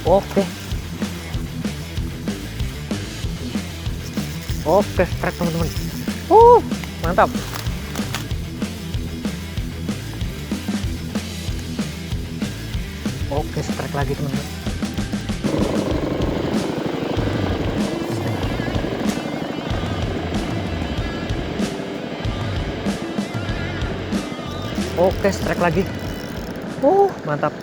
Oke, oke, strike teman-teman. Mantap. Oke, strike lagi teman-teman. Oke, strike lagi. Mantap.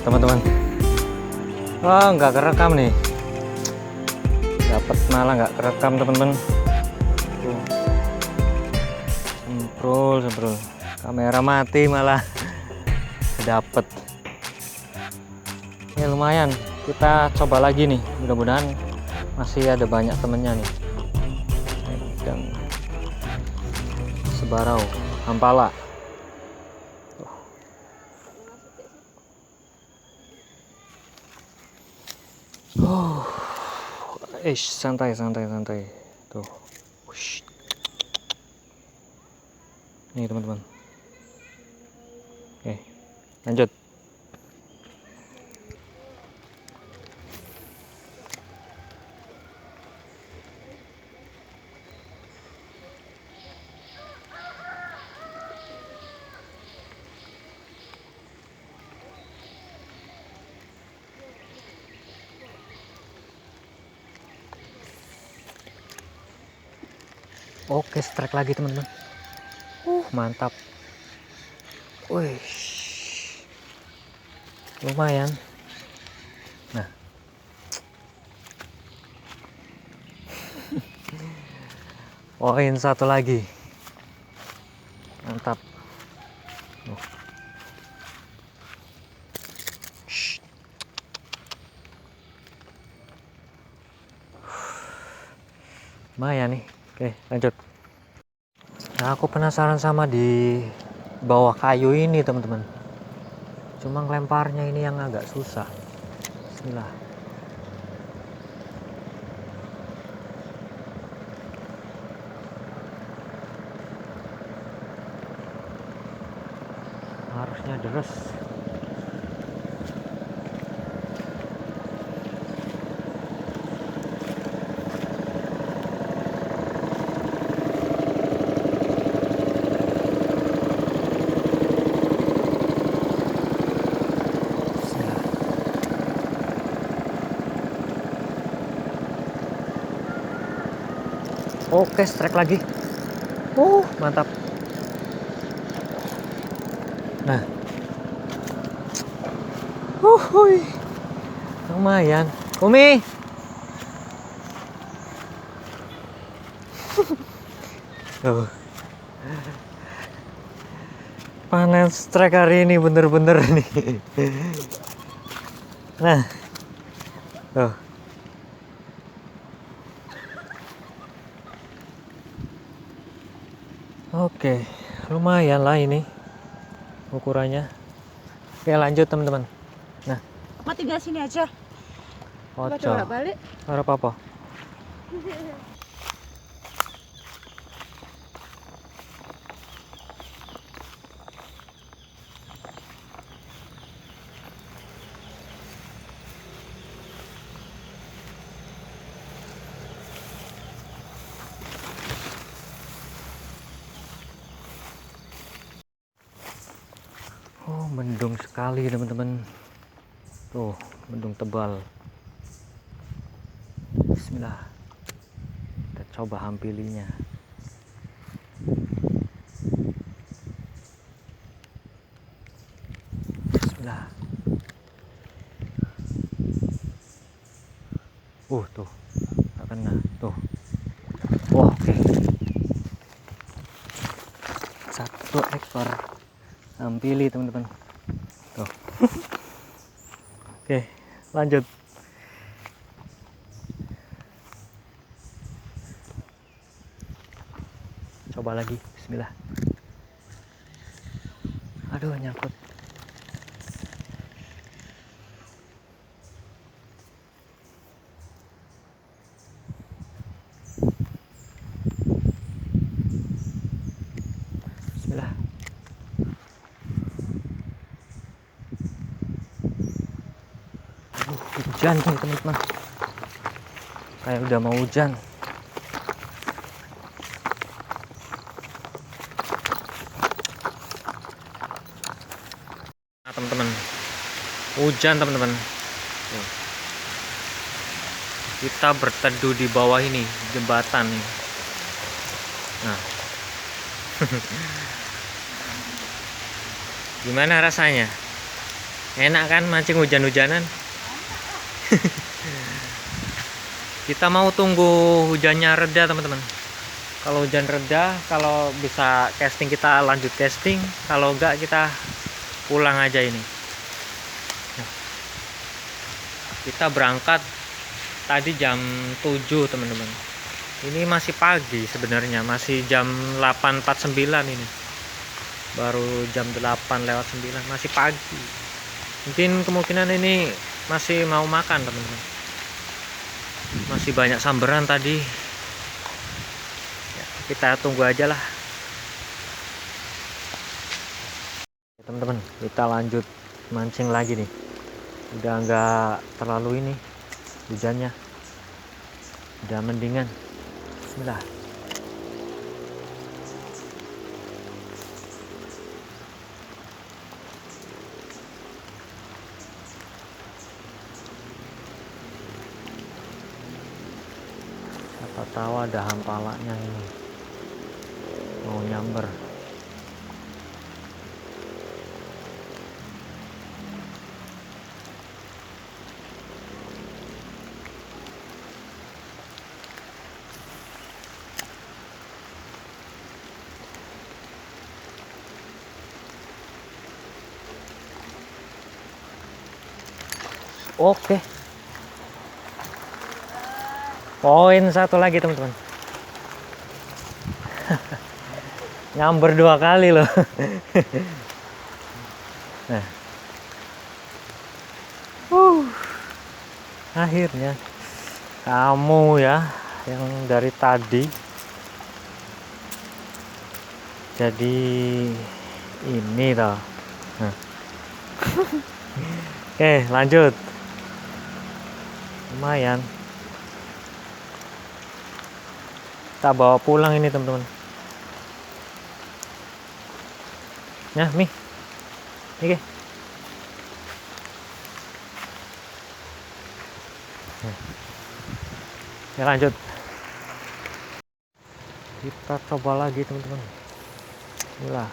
Teman-teman, wah nggak kerekam nih, dapat malah nggak kerekam teman-teman. Semprul kamera mati malah dapet ya. Lumayan, kita coba lagi nih, mudah-mudahan masih ada banyak temennya nih. Dan Sebarau Hampala. Santai tuh. Ush. Nih teman-teman, oke lanjut. Oke, strike lagi teman-teman. Mantap. Wih, lumayan. Nah, poin satu lagi. Mantap. Lumayan nih. Oke, lanjut. Nah, aku penasaran sama di bawah kayu ini teman-teman. Cuma ngelemparnya ini yang agak susah. Bismillah. Harusnya deres. Oke, strike lagi. Mantap. Nah. Lumayan. Umi. Panen strike hari ini bener-bener nih. Nah. Tuh. Oke, lumayan lah ini ukurannya. Oke, lanjut teman-teman. Nah, Mati tinggal sini aja. Ojo. balik. Ora apa-apa. Oh, mendung sekali teman-teman. Tuh, mendung tebal. Bismillah. Kita coba hampilinya. Bismillah. Tuh. Nggak kena. Tuh. Wah, oke. 1 ekor hampili teman-teman. Tuh. Oke, lanjut. Coba lagi. Bismillah. Aduh, nyangkut. Bismillah. Hujan nih teman-teman. Kayak udah mau hujan. Nah, teman-teman. Hujan teman-teman. Kita berteduh di bawah ini, jembatan nih. Nah. Gimana rasanya? Enak kan mancing hujan-hujanan? Kita mau tunggu hujannya reda teman-teman. Kalau hujan reda, kalau bisa casting kita lanjut casting, kalau enggak kita pulang aja ini. Kita berangkat tadi jam 7 teman-teman. Ini masih pagi sebenarnya, masih jam 8.49 ini. Baru jam 8:09, masih pagi. Mungkin kemungkinan ini masih mau makan teman-teman. Masih banyak samberan tadi. Ya, kita tunggu aja lah. Teman-teman, kita lanjut mancing lagi nih. Udah nggak terlalu ini hujannya, udah mendingan. Bismillah. Siapa tahu ada hampalanya ini mau nyamber. Oke. Poin satu lagi teman-teman. Nyamber 2 kali loh. Nah. Akhirnya kamu ya yang dari tadi jadi ini toh. Nah. Oke, lanjut. Lumayan. Kita bawa pulang ini teman-teman. Nah, Mi. Oke. Ya, lanjut. Kita coba lagi teman-teman. Inilah.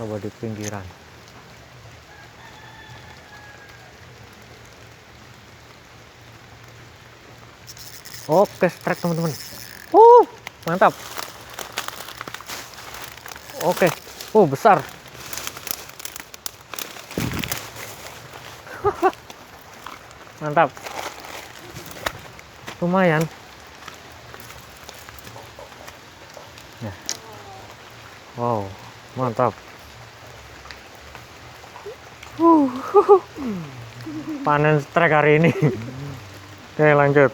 coba di pinggiran. Oke, strike teman-teman. Mantap. Oke. Besar. Mantap. Lumayan. Ya. Wow, mantap. Panen strike hari ini. Oke, lanjut.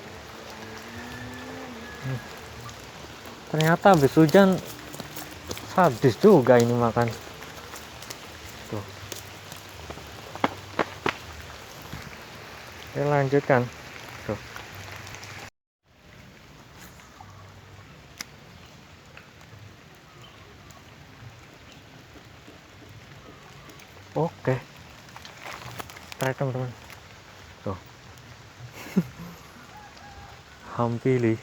Ternyata habis hujan sadis juga ini makan. Tuh. Oke, lanjutkan. Tuh. Oke. Strike teman-teman. Tuh. Hampili.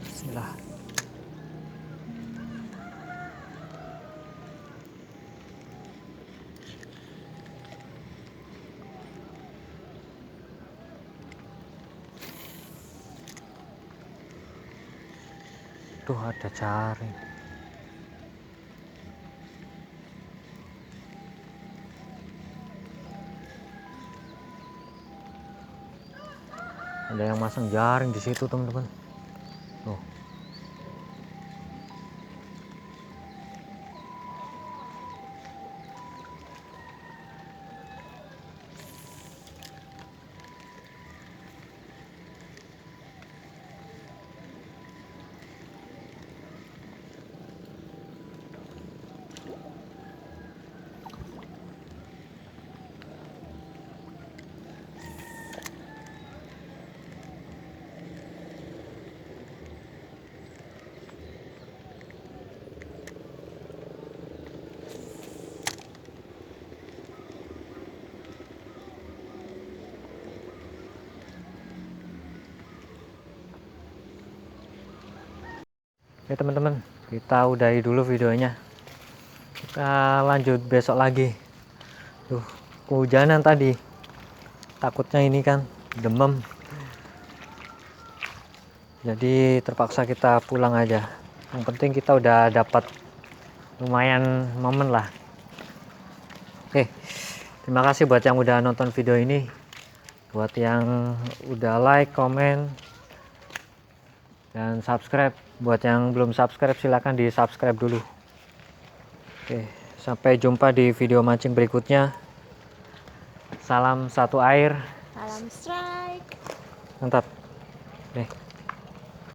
Bismillah. Tuh ada jaring. Ada yang masang jaring di situ teman-teman. Tuh. Oke teman-teman, kita udahi dulu videonya. Kita lanjut besok lagi. Tuh, kehujanan tadi. Takutnya ini kan demam. Jadi terpaksa kita pulang aja. Yang penting kita udah dapat lumayan momen lah. Oke, terima kasih buat yang udah nonton video ini. Buat yang udah like, komen, dan subscribe. Buat yang belum subscribe silahkan di subscribe dulu. Oke, sampai jumpa di video mancing berikutnya. Salam satu air. Salam strike. Mantap. Oke.